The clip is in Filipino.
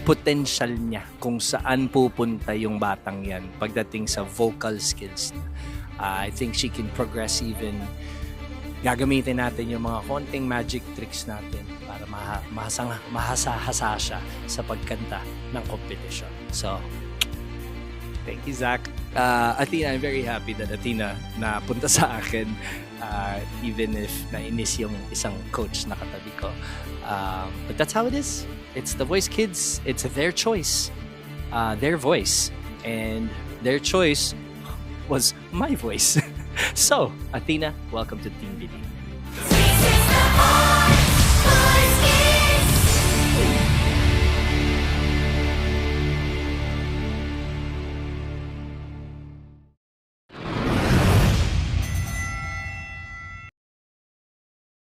potential niya, kung saan pupunta yung batang yan pagdating sa vocal skills. I think she can progress even. Gagamitin natin yung mga konting magic tricks natin para mahasa-hasa siya sa pagkanta ng competition. So, thank you, Zach. Athena, I'm very happy that Athena napunta sa akin even if nainis yung isang coach na katabi ko. But that's how it is. It's the Voice Kids. It's their choice. Their voice. And their choice was my voice. So, Athena, welcome to Team BD.